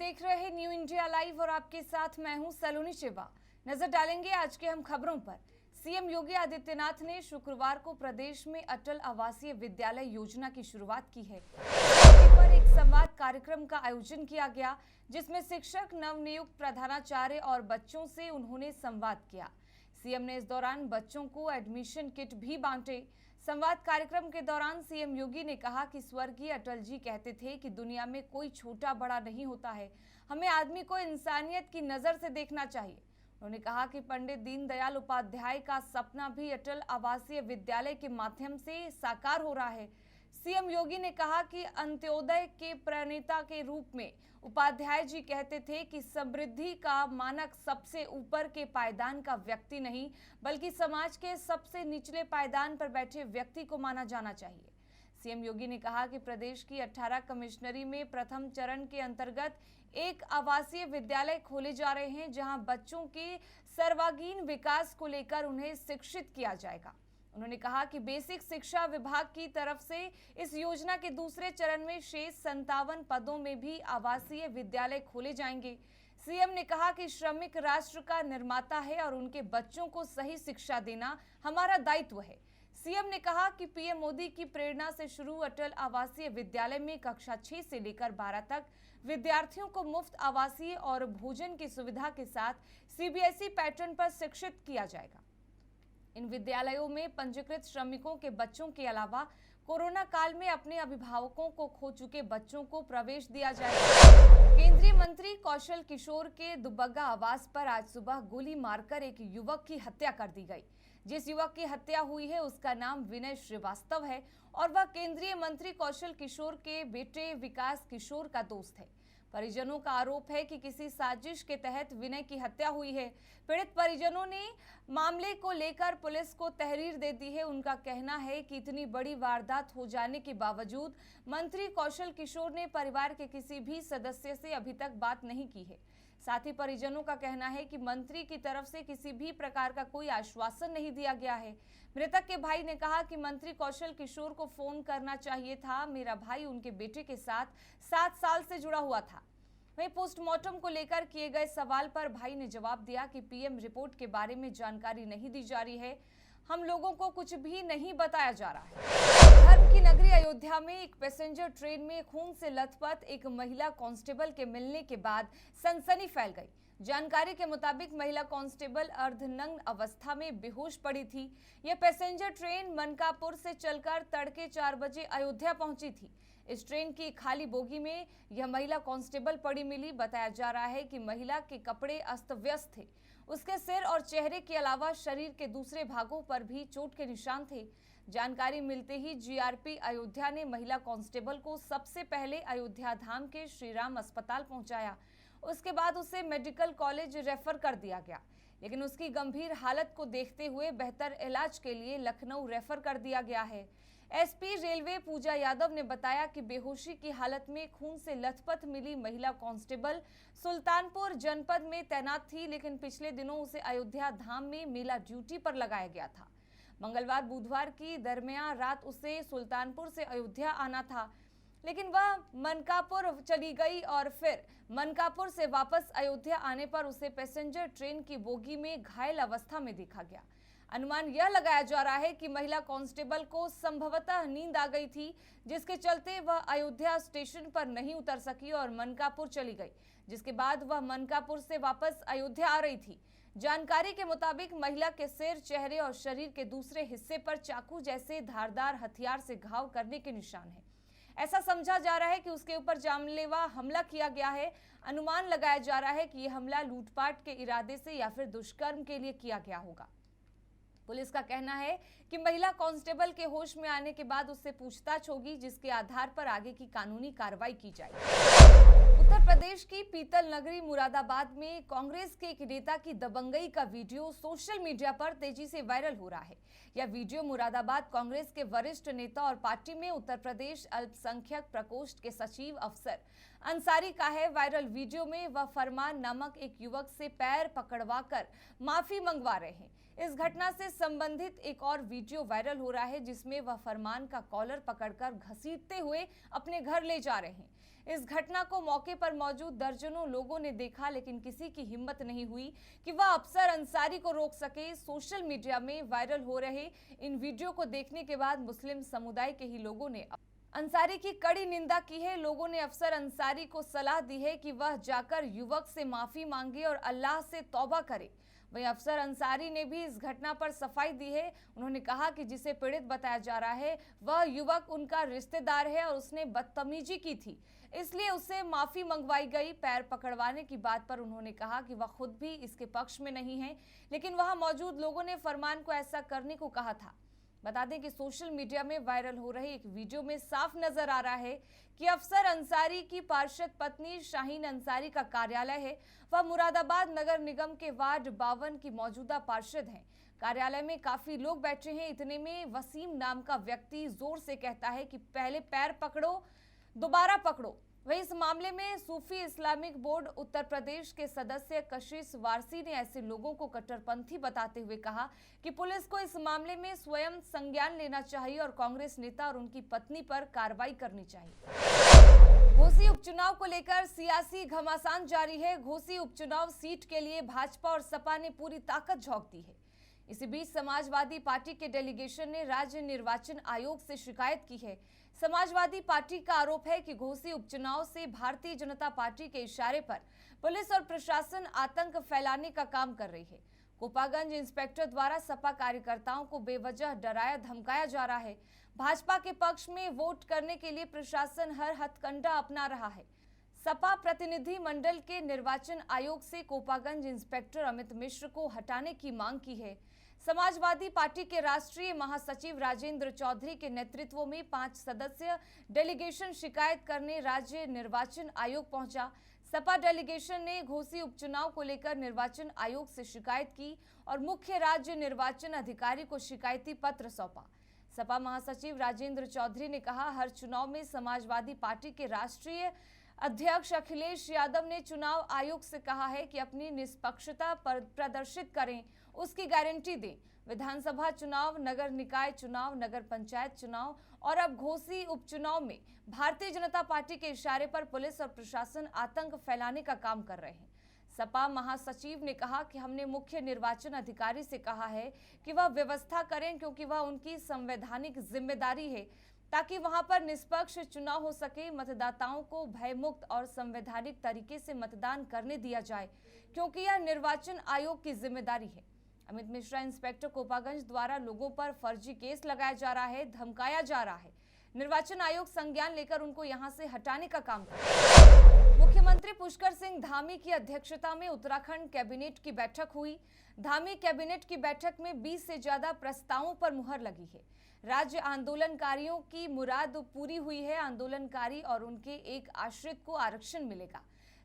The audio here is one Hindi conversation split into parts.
देख रहे हैं न्यू इंडिया लाइव और आपके साथ मैं हूं सलोनी चिवा। नजर डालेंगे आज के हम खबरों पर। सीएम योगी आदित्यनाथ ने शुक्रवार को प्रदेश में अटल आवासीय विद्यालय योजना की शुरुआत की है। इस पर एक संवाद कार्यक्रम का आयोजन किया गया, जिसमें शिक्षक, नवनियुक्त प्रधानाचार्य और बच्चों से उन्होंने संवाद किया। सीएम ने इस दौरान बच्चों को एडमिशन किट भी बांटे। संवाद कार्यक्रम के दौरान सीएम योगी ने कहा कि स्वर्गीय अटल जी कहते थे कि दुनिया में कोई छोटा बड़ा नहीं होता है, हमें आदमी को इंसानियत की नजर से देखना चाहिए। उन्होंने कहा कि पंडित दीनदयाल उपाध्याय का सपना भी अटल आवासीय विद्यालय के माध्यम से साकार हो रहा है। सीएम योगी ने कहा कि अंत्योदय के प्रणेता के रूप में उपाध्याय जी कहते थे कि समृद्धि का मानक सबसे ऊपर के पायदान का व्यक्ति नहीं, बल्कि समाज के सबसे निचले पायदान पर बैठे व्यक्ति को माना जाना चाहिए। सीएम योगी ने कहा कि प्रदेश की 18 कमिश्नरी में प्रथम चरण के अंतर्गत एक आवासीय विद्यालय खोले जा रहे हैं, जहां बच्चों के सर्वांगीण विकास को लेकर उन्हें शिक्षित किया जाएगा। उन्होंने कहा कि बेसिक शिक्षा विभाग की तरफ से इस योजना के दूसरे चरण में शेष 57 पदों में भी आवासीय विद्यालय खोले जाएंगे। सीएम ने कहा कि श्रमिक राष्ट्र का निर्माता है और उनके बच्चों को सही शिक्षा देना हमारा दायित्व है। सीएम ने कहा कि पीएम मोदी की प्रेरणा से शुरू अटल आवासीय विद्यालय में कक्षा 6 से लेकर 12 तक विद्यार्थियों को मुफ्त आवासीय और भोजन की सुविधा के साथ सीबीएसई पैटर्न पर शिक्षित किया जाएगा। इन विद्यालयों में पंजीकृत श्रमिकों के बच्चों के अलावा कोरोना काल में अपने अभिभावकों को खो चुके बच्चों को प्रवेश दिया जाएगा। केंद्रीय मंत्री कौशल किशोर के दुबग्गा आवास पर आज सुबह गोली मारकर एक युवक की हत्या कर दी गई। जिस युवक की हत्या हुई है उसका नाम विनय श्रीवास्तव है और वह केंद्रीय मंत्री कौशल किशोर के बेटे विकास किशोर का दोस्त है। परिजनों का आरोप है कि किसी साजिश के तहत विनय की हत्या हुई है। पीड़ित परिजनों ने मामले को लेकर पुलिस को तहरीर दे दी है। उनका कहना है कि इतनी बड़ी वारदात हो जाने के बावजूद मंत्री कौशल किशोर ने परिवार के किसी भी सदस्य से अभी तक बात नहीं की है। साथ ही परिजनों का कहना है कि मंत्री की तरफ से किसी भी प्रकार का कोई आश्वासन नहीं दिया गया है। मृतक के भाई ने कहा कि मंत्री कौशल किशोर को फोन करना चाहिए था, मेरा भाई उनके बेटे के साथ 7 साल से जुड़ा हुआ था। वहीं पोस्टमार्टम को लेकर किए गए सवाल पर भाई ने जवाब दिया कि पीएम रिपोर्ट के बारे में जानकारी नहीं दी जा रही है, हम लोगों को कुछ भी नहीं बताया जा रहा है। धर्म की नगरी अयोध्या में एक पैसेंजर ट्रेन में खून से लथपथ एक महिला कांस्टेबल के मिलने के बाद सनसनी फैल गई। जानकारी के मुताबिक महिला कांस्टेबल अर्धनग्न अवस्था में बेहोश पड़ी थी। यह पैसेंजर ट्रेन मनकापुर से चलकर तड़के 4 बजे अयोध्या पहुंची थी। इस ट्रेन की खाली बोगी में यह महिला कांस्टेबल पड़ी मिली। बताया जा रहा है कि महिला के कपड़े अस्त व्यस्त थे। उसके सिर और चेहरे के अलावा शरीर के दूसरे भागों पर भी चोट के निशान थे। जानकारी मिलते ही जीआरपी अयोध्या ने महिला कांस्टेबल को सबसे पहले अयोध्या धाम के श्रीराम अस्पताल पहुंचाया। उसके बाद उसे मेडिकल कॉलेज रेफर कर दिया गया, लेकिन उसकी गंभीर हालत को देखते हुए बेहतर इलाज के लिए लखनऊ रेफर कर दिया गया है। एसपी रेलवे पूजा यादव ने बताया कि बेहोशी की हालत में खून से लथपथ मिली महिला कांस्टेबल सुल्तानपुर जनपद में तैनात थी, लेकिन पिछले दिनों उसे अयोध्या धाम में मेला ड्यूटी पर लगाया गया था। मंगलवार बुधवार की दरमियान रात उसे सुल्तानपुर से अयोध्या आना था, लेकिन वह मनकापुर चली गई और फिर मनकापुर से वापस अयोध्या आने पर उसे पैसेंजर ट्रेन की बोगी में घायल अवस्था में देखा गया। अनुमान यह लगाया जा रहा है कि महिला कांस्टेबल को संभवतः नींद आ गई थी, जिसके चलते वह अयोध्या स्टेशन पर नहीं उतर सकी और मनकापुर चली गई, जिसके बाद वह मनकापुर से वापस अयोध्या आ रही थी। जानकारी के मुताबिक महिला के सिर, चेहरे और शरीर के दूसरे हिस्से पर चाकू जैसे धारदार हथियार से घाव करने के निशान हैं। ऐसा समझा जा रहा है कि उसके ऊपर जानलेवा हमला किया गया है। अनुमान लगाया जा रहा है कि यह हमला लूटपाट के इरादे से या फिर दुष्कर्म के लिए किया गया होगा। पुलिस का कहना है कि महिला कांस्टेबल के होश में आने के बाद उससे पूछताछ होगी, जिसके आधार पर आगे की कानूनी कार्रवाई की जाएगी। उत्तर प्रदेश की पीतल नगरी मुरादाबाद में कांग्रेस के एक नेता की दबंगई का वीडियो सोशल मीडिया पर तेजी से वायरल हो रहा है। यह वीडियो मुरादाबाद कांग्रेस के वरिष्ठ नेता और पार्टी में उत्तर प्रदेश अल्पसंख्यक प्रकोष्ठ के सचिव अफसर अंसारी का है। वायरल वीडियो में वह फरमान नामक एक युवक से पैर पकड़वाकर माफी मंगवा रहे हैं। इस घटना से संबंधित एक और वीडियो वायरल हो रहा है जिसमें वह फरमान का कॉलर पकड़कर घसीटते हुए अपने घर ले जा रहे हैं। इस घटना को मौके पर मौजूद दर्जनों लोगों ने देखा, लेकिन किसी की हिम्मत नहीं हुई कि वह अफसर अंसारी को रोक सके। सोशल मीडिया में वायरल हो रहे इन वीडियो को देखने के बाद मुस्लिम समुदाय के ही लोगों ने अंसारी की कड़ी निंदा की है। लोगों ने अफसर अंसारी को सलाह दी है कि वह जाकर युवक से माफी मांगे और अल्लाह से तौबा करे। वहीं अफसर अंसारी ने भी इस घटना पर सफाई दी है। उन्होंने कहा कि जिसे पीड़ित बताया जा रहा है वह युवक उनका रिश्तेदार है और उसने बदतमीजी की थी, इसलिए उससे माफी मंगवाई गई। पैर पकड़वाने की बात पर उन्होंने कहा कि वह खुद भी इसके पक्ष में नहीं है, लेकिन वहां मौजूद लोगों ने फरमान को ऐसा करने को कहा था। बता दें कि सोशल मीडिया में वायरल हो रहे एक वीडियो में साफ नजर आ रहा है कि अफसर अंसारी की पार्षद पत्नी शाहीन अंसारी का कार्यालय है। वह मुरादाबाद नगर निगम के वार्ड 52 की मौजूदा पार्षद हैं। कार्यालय में काफी लोग बैठे हैं। इतने में वसीम नाम का व्यक्ति जोर से कहता है कि पहले पैर पकड़ो, दोबारा पकड़ो। वहीं इस मामले में सूफी इस्लामिक बोर्ड उत्तर प्रदेश के सदस्य कशिश वारसी ने ऐसे लोगों को कट्टरपंथी बताते हुए कहा कि पुलिस को इस मामले में स्वयं संज्ञान लेना चाहिए और कांग्रेस नेता और उनकी पत्नी पर कार्रवाई करनी चाहिए। घोसी उपचुनाव को लेकर सियासी घमासान जारी है। घोसी उपचुनाव सीट के लिए भाजपा और सपा ने पूरी ताकत झोंक दी है। इसी बीच समाजवादी पार्टी के डेलीगेशन ने राज्य निर्वाचन आयोग से शिकायत की है। समाजवादी पार्टी का आरोप है कि घोसी उपचुनाव से भारतीय जनता पार्टी के इशारे पर पुलिस और प्रशासन आतंक फैलाने का काम कर रही है। कोपागंज इंस्पेक्टर द्वारा सपा कार्यकर्ताओं को बेवजह डराया धमकाया जा रहा है। भाजपा के पक्ष में वोट करने के लिए प्रशासन हर हथकंडा अपना रहा है। सपा प्रतिनिधि मंडल के निर्वाचन आयोग से कोपागंज इंस्पेक्टर अमित मिश्र को हटाने की मांग की है। समाजवादी पार्टी के राष्ट्रीय महासचिव राजेंद्र चौधरी के नेतृत्व में 5 सदस्यीय डेलीगेशन शिकायत करने राज्य निर्वाचन आयोग पहुंचा। सपा डेलीगेशन ने घोसी उपचुनाव को लेकर निर्वाचन आयोग से शिकायत की और मुख्य राज्य निर्वाचन अधिकारी को शिकायती पत्र सौंपा। सपा महासचिव राजेंद्र चौधरी ने कहा, हर चुनाव में समाजवादी पार्टी के राष्ट्रीय अध्यक्ष अखिलेश यादव ने चुनाव आयोग से कहा है कि अपनी निष्पक्षता प्रदर्शित करें, उसकी गारंटी दें। विधानसभा चुनाव, नगर निकाय चुनाव, नगर पंचायत चुनाव और अब घोसी उपचुनाव में भारतीय जनता पार्टी के इशारे पर पुलिस और प्रशासन आतंक फैलाने का काम कर रहे हैं। सपा महासचिव ने कहा कि हमने मुख्य निर्वाचन अधिकारी से कहा है कि वह व्यवस्था करें, क्योंकि वह उनकी संवैधानिक जिम्मेदारी है ताकि वहां पर निष्पक्ष चुनाव हो सके। मतदाताओं को भयमुक्त और संवैधानिक तरीके से मतदान करने दिया जाए, क्योंकि यह निर्वाचन आयोग की जिम्मेदारी है। अमित मिश्रा इंस्पेक्टर कोपागंज द्वारा लोगों पर फर्जी केस लगाया जा रहा है, धमकाया जा रहा है। निर्वाचन आयोग संज्ञान लेकर उनको यहां से हटाने का काम कर रहा है। मुख्यमंत्री पुष्कर सिंह धामी की अध्यक्षता में उत्तराखंड कैबिनेट की बैठक हुई। धामी कैबिनेट की बैठक में 20 से ज्यादा प्रस्तावों पर मुहर लगी है। राज्य आंदोलनकारियों की मुराद पूरी हुई है। आंदोलनकारी और उनके एक आश्रित को आरक्षण मिलेगा।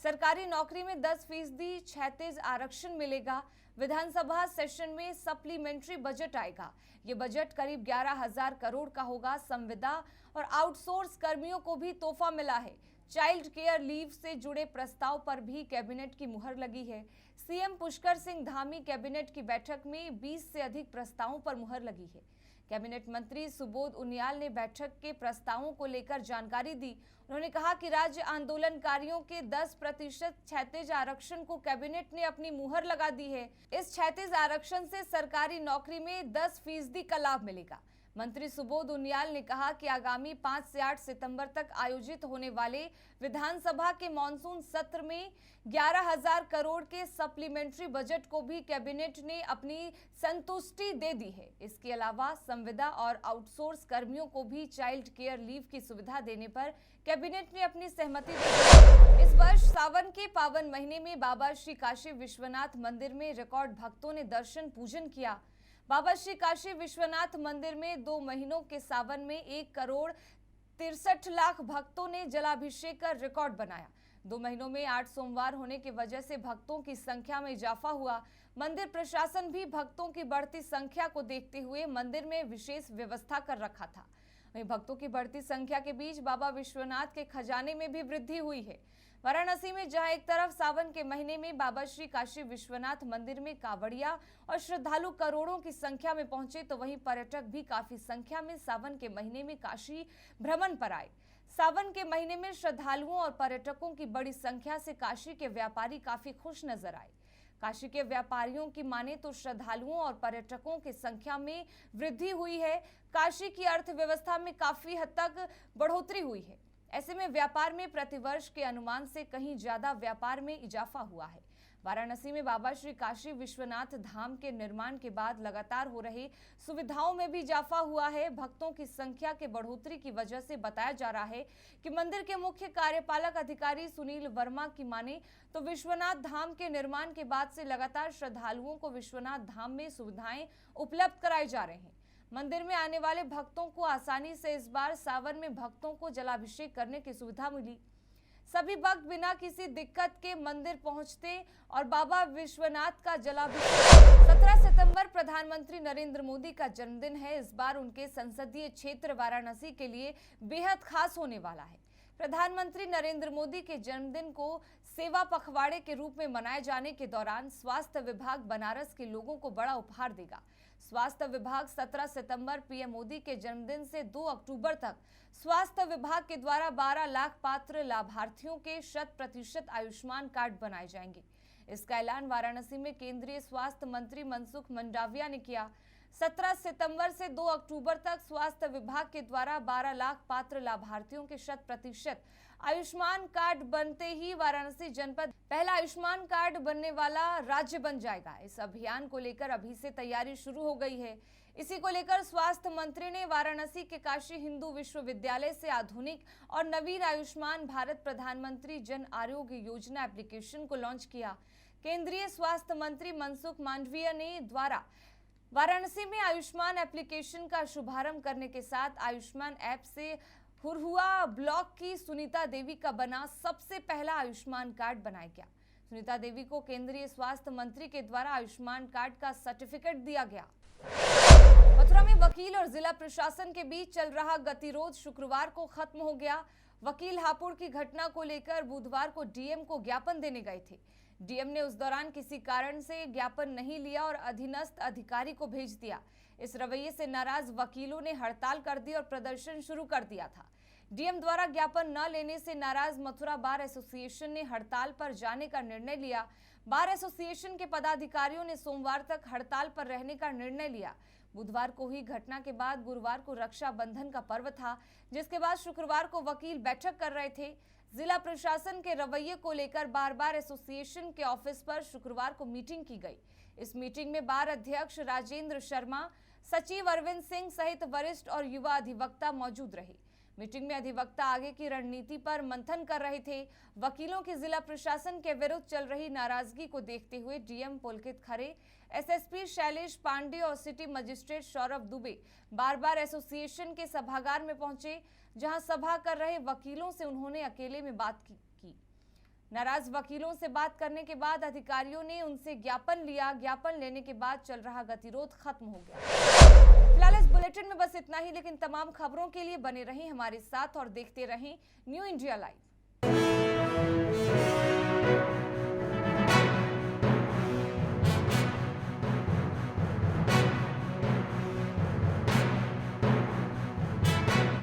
सरकारी नौकरी में 10% क्षैतिज आरक्षण मिलेगा। विधानसभा सेशन में सप्लीमेंट्री बजट आएगा। ये बजट करीब 11,000 करोड़ का होगा। संविदा और आउटसोर्स कर्मियों को भी तोहफा मिला है। चाइल्ड केयर लीव से जुड़े प्रस्ताव पर भी कैबिनेट की मुहर लगी है। सीएम पुष्कर सिंह धामी कैबिनेट की बैठक में 20 से अधिक प्रस्तावों पर मुहर लगी है। कैबिनेट मंत्री सुबोध उनियाल ने बैठक के प्रस्तावों को लेकर जानकारी दी। उन्होंने कहा कि राज्य आंदोलनकारियों के 10% क्षैतिज आरक्षण को कैबिनेट ने अपनी मुहर लगा दी है। इस क्षैतिज आरक्षण से सरकारी नौकरी में 10% का लाभ मिलेगा। मंत्री सुबोध उनियाल ने कहा कि आगामी 5 से 8 सितंबर तक आयोजित होने वाले विधानसभा के मॉनसून सत्र में 11,000 करोड़ के सप्लीमेंट्री बजट को भी कैबिनेट ने अपनी संतुष्टि दे दी है। इसके अलावा संविदा और आउटसोर्स कर्मियों को भी चाइल्ड केयर लीव की सुविधा देने पर कैबिनेट ने अपनी सहमति दे दी। इस वर्ष सावन के पावन महीने में बाबा श्री काशी विश्वनाथ मंदिर में रिकॉर्ड भक्तों ने दर्शन पूजन किया। बाबा श्री काशी विश्वनाथ मंदिर में 2 महीनों के सावन में 1,63 लाख भक्तों ने जलाभिषेक कर रिकॉर्ड बनाया। 2 महीनों में 8 सोमवार होने की वजह से भक्तों की संख्या में इजाफा हुआ। मंदिर प्रशासन भी भक्तों की बढ़ती संख्या को देखते हुए मंदिर में विशेष व्यवस्था कर रखा था। वहीं भक्तों की बढ़ती संख्या के बीच बाबा विश्वनाथ के खजाने में भी वृद्धि हुई है। वाराणसी में जहां एक तरफ सावन के महीने में बाबा श्री काशी विश्वनाथ मंदिर में कांवड़िया और श्रद्धालु करोड़ों की संख्या में पहुंचे, तो वहीं पर्यटक भी काफी संख्या में सावन के महीने में काशी भ्रमण पर आए। सावन के महीने में श्रद्धालुओं और पर्यटकों की बड़ी संख्या से काशी के व्यापारी काफी खुश नजर आए। काशी के व्यापारियों की माने तो श्रद्धालुओं और पर्यटकों की संख्या में वृद्धि हुई है। काशी की अर्थव्यवस्था में काफी हद तक बढ़ोतरी हुई है। ऐसे में व्यापार में प्रतिवर्ष के अनुमान से कहीं ज्यादा व्यापार में इजाफा हुआ है। वाराणसी में बाबा श्री काशी विश्वनाथ धाम के निर्माण के बाद लगातार हो रही सुविधाओं में भी इजाफा हुआ है। भक्तों की संख्या के बढ़ोतरी की वजह से बताया जा रहा है कि मंदिर के मुख्य कार्यपालक अधिकारी सुनील वर्मा की माने तो विश्वनाथ धाम के निर्माण के बाद से लगातार श्रद्धालुओं को विश्वनाथ धाम में सुविधाएं उपलब्ध कराई जा रही हैं। मंदिर में आने वाले भक्तों को आसानी से इस बार सावन में भक्तों को जलाभिषेक करने की सुविधा मिली। सभी भक्त बिना किसी दिक्कत के मंदिर पहुंचते और बाबा विश्वनाथ का जलाभिषेक। 17 सितंबर प्रधानमंत्री नरेंद्र मोदी का जन्मदिन है। इस बार उनके संसदीय क्षेत्र वाराणसी के लिए बेहद खास होने वाला है। प्रधानमंत्री नरेंद्र मोदी के जन्मदिन को सेवा पखवाड़े के रूप में मनाए जाने के दौरान स्वास्थ्य विभाग बनारस के लोगों को बड़ा उपहार देगा। स्वास्थ्य विभाग 17 सितंबर पीएम मोदी के जन्मदिन से 2 अक्टूबर तक स्वास्थ्य विभाग के द्वारा 12 लाख पात्र लाभार्थियों के 100% आयुष्मान कार्ड बनाए जाएंगे। इसका ऐलान वाराणसी में केंद्रीय स्वास्थ्य मंत्री मनसुख मंडाविया ने किया। 17 सितंबर से 2 अक्टूबर तक स्वास्थ्य विभाग के द्वारा 12 लाख पात्र लाभार्थियों के 100% आयुष्मान कार्ड बनते ही वाराणसी जनपद पहला आयुष्मान कार्ड बनने वाला राज्य बन जाएगा। इस अभियान को लेकर अभी से तैयारी शुरू हो गई है। इसी को लेकर स्वास्थ्य मंत्री ने वाराणसी के काशी हिंदू विश्वविद्यालय से आधुनिक और नवीन आयुष्मान भारत प्रधानमंत्री जन आरोग्य योजना एप्लीकेशन को लॉन्च किया। केंद्रीय स्वास्थ्य मंत्री मनसुख मांडविया ने द्वारा वाराणसी में आयुष्मान एप्लीकेशन का शुभारंभ करने के साथ आयुष्मान ऐप से हुरहुआ ब्लॉक की सुनीता देवी का बना सबसे पहला आयुष्मान कार्ड बनाया गया। सुनीता देवी को केंद्रीय स्वास्थ्य मंत्री के द्वारा आयुष्मान कार्ड का सर्टिफिकेट दिया गया। मथुरा में वकील और जिला प्रशासन के बीच चल रहा गतिरोध शुक्रवार को खत्म हो गया। वकील हापुड़ की घटना को लेकर बुधवार को डीएम को ज्ञापन देने गए थे। डीएम ने उस दौरान किसी कारण से ज्ञापन नहीं लिया और अधीनस्थ अधिकारी को भेज दिया। इस रवैये से नाराज वकीलों ने हड़ताल कर दी और प्रदर्शन शुरू कर दिया था। डीएम द्वारा ज्ञापन न लेने से नाराज मथुरा बार एसोसिएशन ने हड़ताल पर जाने का निर्णय लिया। बार एसोसिएशन के पदाधिकारियों ने सोमवार तक हड़ताल पर रहने का निर्णय लिया। बुधवार को हुई घटना के बाद गुरुवार को रक्षाबंधन का पर्व था, जिसके बाद शुक्रवार को वकील बैठक कर रहे थे। जिला प्रशासन के रवैये को लेकर बार एसोसिएशन के ऑफिस पर शुक्रवार को मीटिंग की गई। इस मीटिंग में बार अध्यक्ष राजेंद्र शर्मा, सचिव अरविंद सिंह सहित वरिष्ठ और युवा अधिवक्ता मौजूद रहे। मीटिंग में अधिवक्ता आगे की रणनीति पर मंथन कर रहे थे। वकीलों की जिला प्रशासन के विरुद्ध चल रही नाराजगी को देखते हुए डीएम पुलकित खरे, एसएसपी शैलेश पांडे और city magistrate Saurabh Dubey bar association के सभागार में पहुंचे, जहां सभा कर रहे वकीलों से उन्होंने अकेले में बात की। नाराज वकीलों से बात करने के बाद अधिकारियों ने उनसे ज्ञापन लिया। ज्ञापन लेने के बाद चल रहा गतिरोध खत्म हो गया। फिलहाल इस बुलेटिन में बस इतना ही, लेकिन तमाम खबरों के लिए बने रहें हमारे साथ और देखते रहें न्यू इंडिया लाइव।